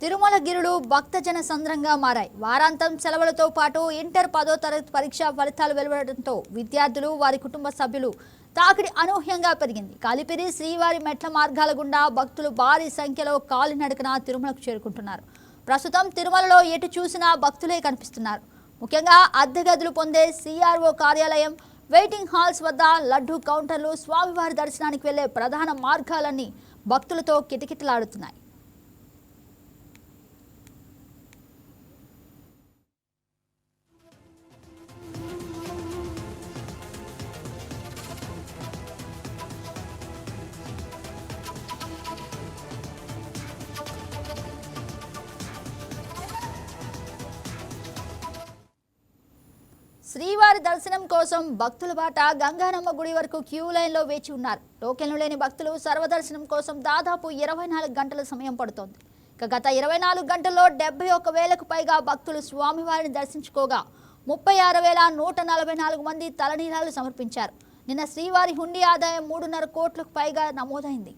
తిరుమలగిరులు భక్తజన సంద్రంగా మారాయి. వారాంతం సెలవులతో పాటు ఇంటర్ 10వ తరగతి పరీక్ష ఫలితాలు వెలువడడంతో విద్యార్థులు వారి కుటుంబ సభ్యులు తాకిడి అనూహ్యంగా పెరిగింది. కలిపిరి శ్రీవారి మెట్ల మార్గాల గుండా భక్తులు భారీ సంఖ్యలో కాలినడకన తిరుమలకు చేరుకుంటున్నారు. ప్రస్తుతం తిరుమలలో ఎటు చూసినా భక్తులే కనిపిస్తున్నారు. ముఖ్యంగా అద్దె గదులు పొందే సిఆర్ఓ కార్యాలయం, వెయిటింగ్ హాల్స్ వద్ద లడ్డూ కౌంటర్లు, స్వామివారి దర్శనానికి వెళ్లే ప్రధాన మార్గాలన్నీ భక్తులతో కిటకిటలాడుతున్నాయి. శ్రీవారి దర్శనం కోసం భక్తుల బాట గంగానమ్మ గుడి వరకు క్యూ లైన్లో వేచి ఉన్నారు. టోకెన్లు లేని భక్తులు సర్వదర్శనం కోసం దాదాపు 24 గంటల సమయం పడుతోంది. గత 24 గంటల్లో 71,000కు పైగా భక్తులు స్వామివారిని దర్శించుకోగా 36,144 మంది తలనీలాలు సమర్పించారు. నిన్న శ్రీవారి హుండీ ఆదాయం 3.5 కోట్లకు పైగా నమోదైంది.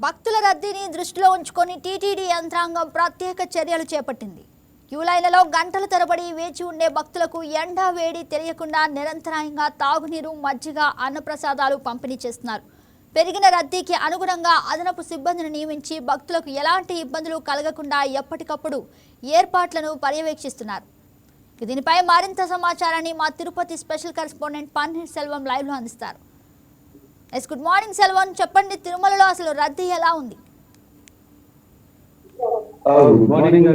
భక్తుల రద్దీని దృష్టిలో ఉంచుకొని టీటీడీ యంత్రాంగం ప్రత్యేక చర్యలు చేపట్టింది. క్యూలైన్లలో గంటల తరబడి వేచి ఉండే భక్తులకు ఎండ వేడి తెలియకుండా నిరంతరాయంగా తాగునీరు, మజ్జిగ, అన్నప్రసాదాలు పంపిణీ చేస్తున్నారు. పెరిగిన రద్దీకి అనుగుణంగా అదనపు సిబ్బందిని నియమించి భక్తులకు ఎలాంటి ఇబ్బందులు కలగకుండా ఎప్పటికప్పుడు ఏర్పాట్లను పర్యవేక్షిస్తున్నారు. దీనిపై మరింత సమాచారాన్ని మా తిరుపతి స్పెషల్ కరెస్పాండెంట్ పన్నీర్ సెల్వం లైవ్లో అందిస్తారు. గుడ్ మార్నింగ్ సెల్వన్, చెప్పండి, తిరుమలలో అసలు రద్దీ ఎలా ఉంది? Good morning.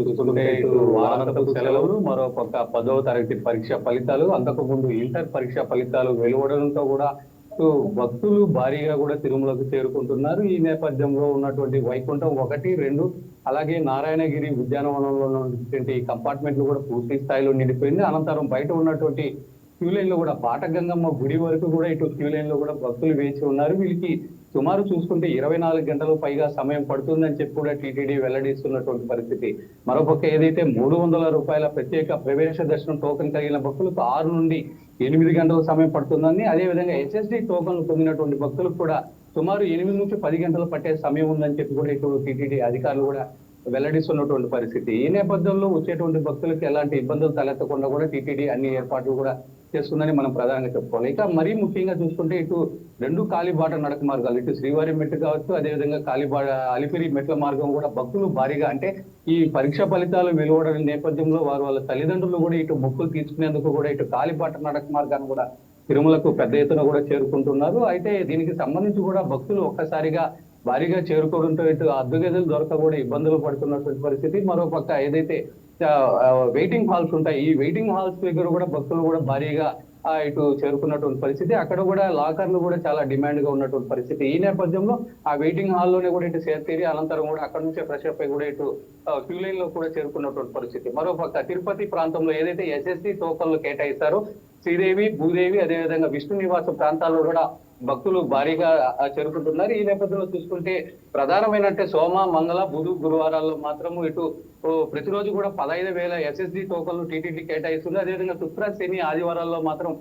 చూస్తుంటే ఇటు వారాంతపు సెలవులు, మరో పక్క 10వ తరగతి పరీక్ష ఫలితాలు, అంతకు ముందు ఇంటర్ పరీక్ష ఫలితాలు వెలువడంతో కూడా భక్తులు భారీగా కూడా తిరుమలకు చేరుకుంటున్నారు. ఈ నేపథ్యంలో ఉన్నటువంటి వైకుంఠం 1, 2 అలాగే నారాయణగిరి ఉద్యానవనంలో ఉన్నటువంటి కంపార్ట్మెంట్లు కూడా పూర్తి స్థాయిలో నిండిపోయింది. అనంతరం బయట ఉన్నటువంటి క్యూ లైన్ లో కూడా పాటగంగమ్మ గుడి వరకు కూడా ఇటు క్యూ లైన్ లో కూడా భక్తులు వేచి ఉన్నారు. వీళ్ళకి సుమారు చూసుకుంటే 24 గంటలు పైగా సమయం పడుతుందని చెప్పి కూడా టీటీడీ వెల్లడిస్తున్నటువంటి పరిస్థితి. మరోపక్క ఏదైతే 300 రూపాయల ప్రత్యేక ప్రవేశ దర్శనం టోకెన్ కలిగిన భక్తులకు 6 నుండి 8 గంటల సమయం పడుతుందని, అదేవిధంగా ఎస్ఎస్డి టోకెన్లు పొందినటువంటి భక్తులకు కూడా సుమారు 8 నుంచి 10 గంటలు పట్టే సమయం ఉందని చెప్పి కూడా ఇటు టీటీడీ అధికారులు కూడా వెల్లడిస్తున్నటువంటి పరిస్థితి. ఈ నేపథ్యంలో వచ్చేటువంటి భక్తులకు ఎలాంటి ఇబ్బందులు తలెత్తకుండా కూడా టీటీడీ అన్ని ఏర్పాట్లు కూడా చేస్తుందని మనం ప్రధానంగా చెప్పుకోవాలి. ఇక మరీ ముఖ్యంగా చూసుకుంటే ఇటు 2 కాలిబాట నడక మార్గాలు, ఇటు శ్రీవారి మెట్టు కావచ్చు, అదేవిధంగా అలిపిరి మెట్ల మార్గం కూడా భక్తులు భారీగా, అంటే ఈ పరీక్ష ఫలితాలు వెలువడని నేపథ్యంలో వాళ్ళ తల్లిదండ్రులు కూడా ఇటు మొక్కులు తీసుకునేందుకు కూడా ఇటు కాలిబాట నడక మార్గాన్ని కూడా తిరుమలకు పెద్ద ఎత్తున కూడా చేరుకుంటున్నారు. అయితే దీనికి సంబంధించి కూడా భక్తులు ఒక్కసారిగా భారీగా చేరుకోవడంతో ఇటు అద్దె గదులు దొరక కూడా ఇబ్బందులు పడుతున్నటువంటి పరిస్థితి. మరోపక్క ఏదైతే వెయిటింగ్ హాల్స్ ఉంటాయి, ఈ వెయిటింగ్ హాల్స్ దగ్గర కూడా భక్తులు కూడా భారీగా ఇటు చేరుకున్నటువంటి పరిస్థితి. అక్కడ కూడా లాకర్లు కూడా చాలా డిమాండ్ గా ఉన్నటువంటి పరిస్థితి. ఈ నేపథ్యంలో ఆ వెయిటింగ్ హాల్లోనే కూడా ఇటు సేర్తీరి అనంతరం కూడా అక్కడ నుంచే ఫ్రెష్ అప్ అయి కూడా ఇటు క్యూ లైన్ లో కూడా చేరుకున్నటువంటి పరిస్థితి. మరోపక్క తిరుపతి ప్రాంతంలో ఏదైతే ఎస్ఎస్సి టోకన్లు కేటాయిస్తారో శ్రీదేవి, భూదేవి, అదేవిధంగా విష్ణు నివాస ప్రాంతాల్లో కూడా భక్తులు భారీగా చేరుకుంటున్నారు. ఈ నేపథ్యంలో చూసుకుంటే ప్రధానమైన సోమ, మంగళ, బుధ, గురువారాల్లో మాత్రము ఇటు ప్రతిరోజు కూడా 15,000 ఎస్ఎస్డి టోకన్లు టీటీడీ కేటాయిస్తుంది. అదేవిధంగా శుక్ర, శని, ఆదివారాల్లో మాత్రం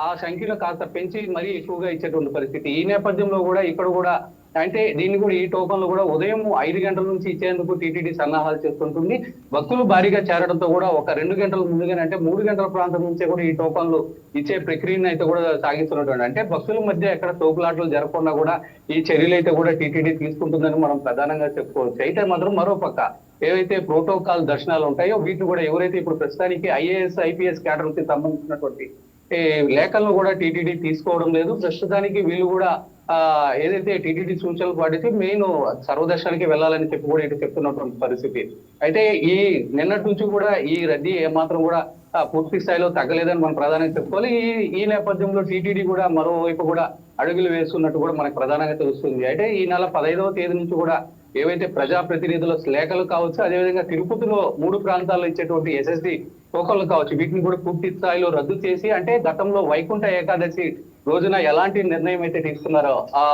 ఆ సంఖ్యను కాస్త పెంచి మరీ ఎక్కువగా ఇచ్చేటువంటి పరిస్థితి. ఈ నేపథ్యంలో కూడా ఇక్కడ కూడా అంటే దీన్ని కూడా ఈ టోకన్లు కూడా ఉదయం 5 గంటల నుంచి ఇచ్చేందుకు టీటీడీ సన్నాహాలు చేస్తుంటుంది. భక్తులు భారీగా చేరడంతో కూడా ఒక 2 గంటల ముందుగానే, అంటే 3 గంటల ప్రాంతం నుంచే కూడా ఈ టోకన్లు ఇచ్చే ప్రక్రియను అయితే కూడా సాగిస్తున్నటువంటి, అంటే భక్తుల మధ్య ఎక్కడ తోపులాటలు జరగకుండా కూడా ఈ చర్యలు అయితే కూడా టీటీడీ తీసుకుంటుందని మనం ప్రధానంగా చెప్పుకోవచ్చు. అయితే మాత్రం మరోపక్క ఏవైతే ప్రోటోకాల్ దర్శనాలు ఉంటాయో వీటిని కూడా ఎవరైతే ఇప్పుడు ప్రస్తుతానికి ఐఏఎస్, ఐపీఎస్ క్యాడర్ కి సంబంధించినటువంటి లేఖలను కూడా టీటీడీ తీసుకోవడం లేదు. ప్రస్తుతానికి వీళ్ళు కూడా ఏదైతే టీటీడీ సూచనలు పాటించి మెయిన్ సర్వదర్శనానికి వెళ్ళాలని చెప్పి కూడా ఇటు చెప్తున్నటువంటి పరిస్థితి. అయితే ఈ నిన్నటి నుంచి కూడా ఈ రద్దీ ఏమాత్రం కూడా పూర్తి స్థాయిలో తగ్గలేదని మనం ప్రధానంగా చెప్పుకోవాలి. ఈ నేపథ్యంలో టీటీడీ కూడా మరోవైపు కూడా అడుగులు వేస్తున్నట్టు కూడా మనకు ప్రధానంగా తెలుస్తుంది. అయితే ఈ నెల 15వ తేదీ నుంచి కూడా ఏవైతే ప్రజాప్రతినిధుల లేఖలు కావచ్చు, అదేవిధంగా తిరుపతిలో 3 ప్రాంతాల్లో ఇచ్చేటువంటి ఎస్ఎస్డి టోకన్లు కావచ్చు, వీటిని కూడా పూర్తి స్థాయిలో రద్దు చేసి, అంటే గతంలో వైకుంఠ ఏకాదశి రోజున ఎలాంటి నిర్ణయం అయితే తీసుకున్నారో ఆ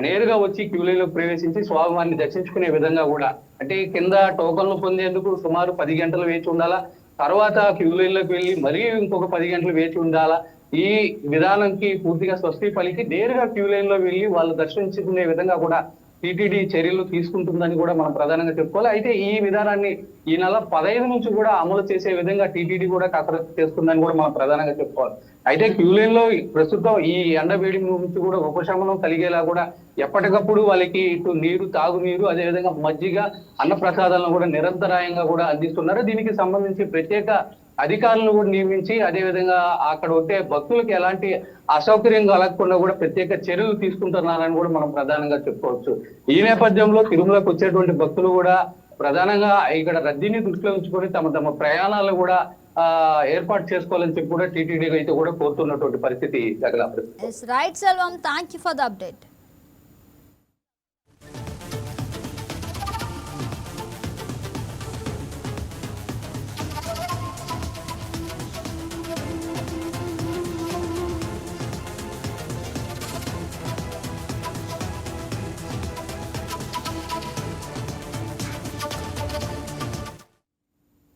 నేరుగా వచ్చి క్యూలైన్లో ప్రవేశించి స్వామివారిని దర్శించుకునే విధంగా కూడా, అంటే కింద టోకన్లు పొందేందుకు సుమారు 10 గంటలు వేచి ఉండాలా, తర్వాత క్యూలైన్లోకి వెళ్ళి మరీ ఇంకొక 10 గంటలు వేచి ఉండాలా. ఈ విధానంకి పూర్తిగా స్వస్తి పలికి నేరుగా క్యూలైన్లో వెళ్ళి వాళ్ళు దర్శించుకునే విధంగా కూడా టీటీడీ చర్యలు తీసుకుంటుందని కూడా మనం ప్రధానంగా చెప్పుకోవాలి. అయితే ఈ విధానాన్ని ఈ నెల 15 నుంచి కూడా అమలు చేసే విధంగా టీటీడీ కూడా కసరత్తు చేస్తుందని కూడా మనం ప్రధానంగా చెప్పుకోవాలి. అయితే క్యూలైన్ లో ప్రస్తుతం ఈ ఎండవేడి నుంచి కూడా ఉపశమనం కలిగేలా కూడా ఎప్పటికప్పుడు వాళ్ళకి ఇటు నీరు, తాగునీరు, అదేవిధంగా మజ్జిగ, అన్న ప్రసాదాలను కూడా నిరంతరాయంగా కూడా అందిస్తున్నారు. దీనికి సంబంధించి ప్రత్యేక అధికారులను కూడా నియమించి, అదేవిధంగా అక్కడ ఉంటే భక్తులకు ఎలాంటి అసౌకర్యం కలగకుండా కూడా ప్రత్యేక చర్యలు తీసుకుంటున్నారని కూడా మనం ప్రధానంగా చెప్పుకోవచ్చు. ఈ నేపథ్యంలో తిరుమలకు వచ్చేటువంటి భక్తులు కూడా ప్రధానంగా ఇక్కడ రద్దీని దృష్టిలో ఉంచుకొని తమ తమ ప్రయాణాలను కూడా ఏర్పాటు చేసుకోవాలని చెప్పి కూడా టీటీడీ అయితే కూడా కోరుతున్నటువంటి పరిస్థితి. Right Selvam, thank you for the update.